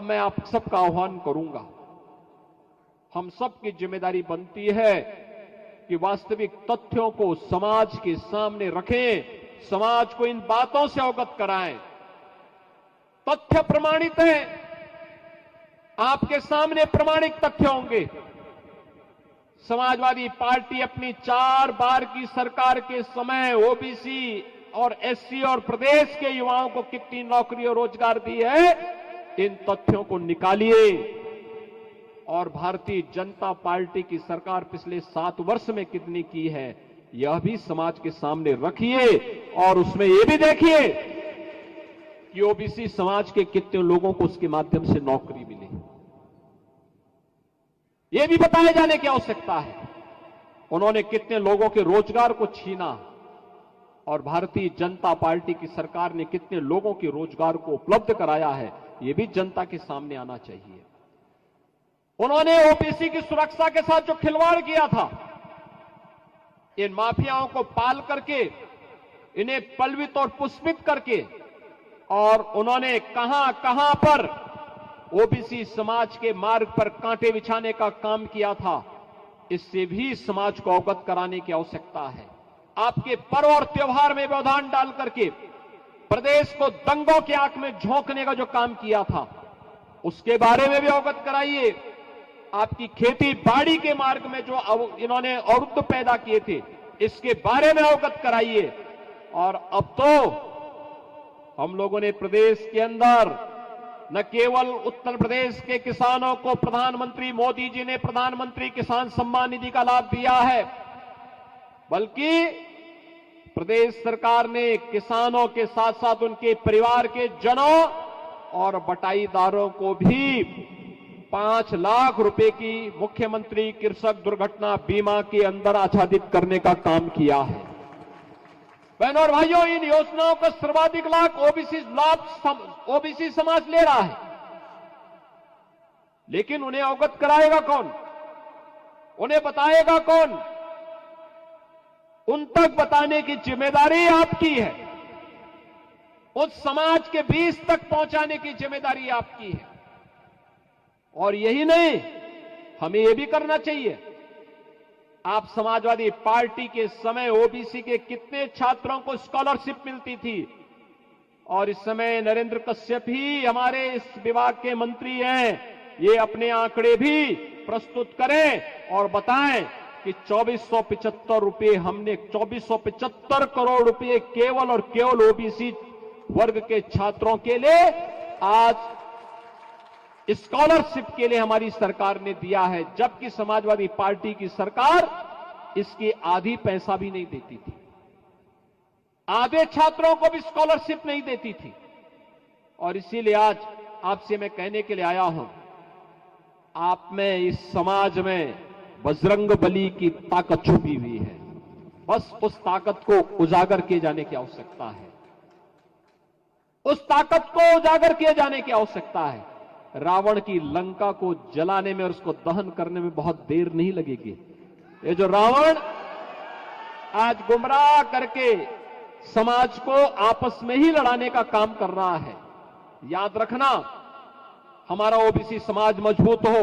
मैं आप सबका आह्वान करूंगा, हम सबकी जिम्मेदारी बनती है कि वास्तविक तथ्यों को समाज के सामने रखें, समाज को इन बातों से अवगत कराएं। तथ्य प्रमाणित है, आपके सामने प्रमाणिक तथ्य होंगे। समाजवादी पार्टी अपनी 4 बार की सरकार के समय ओबीसी और एससी और प्रदेश के युवाओं को कितनी नौकरी और रोजगार दी है, इन तथ्यों को निकालिए। और भारतीय जनता पार्टी की सरकार पिछले 7 वर्ष में कितनी की है, यह भी समाज के सामने रखिए और उसमें यह भी देखिए कि ओबीसी समाज के कितने लोगों को उसके माध्यम से नौकरी मिली। यह भी बताए जाने की आवश्यकता है उन्होंने कितने लोगों के रोजगार को छीना और भारतीय जनता पार्टी की सरकार ने कितने लोगों के रोजगार को उपलब्ध कराया है, यह भी जनता के सामने आना चाहिए। उन्होंने ओबीसी की सुरक्षा के साथ जो खिलवाड़ किया था, इन माफियाओं को पाल करके, इन्हें पलवित और पुष्पित करके, और उन्होंने कहां कहां पर ओबीसी समाज के मार्ग पर कांटे बिछाने का काम किया था, इससे भी समाज को अवगत कराने की आवश्यकता है। आपके पर्व और त्योहार में व्यवधान डाल करके प्रदेश को दंगों की आंख में झोंकने का जो काम किया था, उसके बारे में भी अवगत कराइए। आपकी खेती बाड़ी के मार्ग में जो इन्होंने अवरुद्ध पैदा किए थे, इसके बारे में अवगत कराइए। और अब तो हम लोगों ने प्रदेश के अंदर न केवल उत्तर प्रदेश के किसानों को प्रधानमंत्री मोदी जी ने प्रधानमंत्री किसान सम्मान निधि का लाभ दिया है, बल्कि प्रदेश सरकार ने किसानों के साथ साथ उनके परिवार के जनों और बटाईदारों को भी 5 लाख रुपए की मुख्यमंत्री कृषक दुर्घटना बीमा के अंदर आच्छादित करने का काम किया है। बहनों और भाइयों, इन योजनाओं का सर्वाधिक लाभ ओबीसी समाज ले रहा है, लेकिन उन्हें अवगत कराएगा कौन, उन्हें बताएगा कौन? उन तक बताने की जिम्मेदारी आपकी है, उस समाज के बीच तक पहुंचाने की जिम्मेदारी आपकी है। और यही नहीं, हमें यह भी करना चाहिए। आप समाजवादी पार्टी के समय ओबीसी के कितने छात्रों को स्कॉलरशिप मिलती थी, और इस समय नरेंद्र कश्यप ही हमारे इस विभाग के मंत्री हैं, ये अपने आंकड़े भी प्रस्तुत करें और बताएं कि 2475 रुपए हमने 2475 करोड़ रुपए केवल और केवल ओबीसी वर्ग के छात्रों के लिए आज स्कॉलरशिप के लिए हमारी सरकार ने दिया है, जबकि समाजवादी पार्टी की सरकार इसकी आधी पैसा भी नहीं देती थी, आधे छात्रों को भी स्कॉलरशिप नहीं देती थी। और इसीलिए आज आपसे मैं कहने के लिए आया हूं, आप में, इस समाज में बजरंगबली की ताकत छुपी हुई है, बस उस ताकत को उजागर किए जाने की आवश्यकता है, उस ताकत को उजागर किए जाने की आवश्यकता है। रावण की लंका को जलाने में और उसको दहन करने में बहुत देर नहीं लगेगी। ये जो रावण आज गुमराह करके समाज को आपस में ही लड़ाने का काम कर रहा है, याद रखना, हमारा ओबीसी समाज मजबूत हो,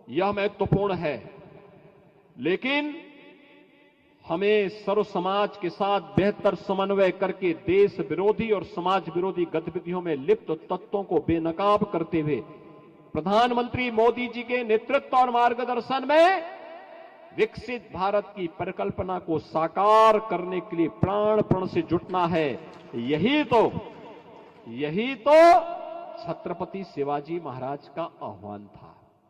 यह महत्वपूर्ण है, लेकिन हमें सर्व समाज के साथ बेहतर समन्वय करके देश विरोधी और समाज विरोधी गतिविधियों में लिप्त तत्वों को बेनकाब करते हुए प्रधानमंत्री मोदी जी के नेतृत्व और मार्गदर्शन में विकसित भारत की परिकल्पना को साकार करने के लिए प्राण से जुटना है। यही तो छत्रपति शिवाजी महाराज का आह्वान था।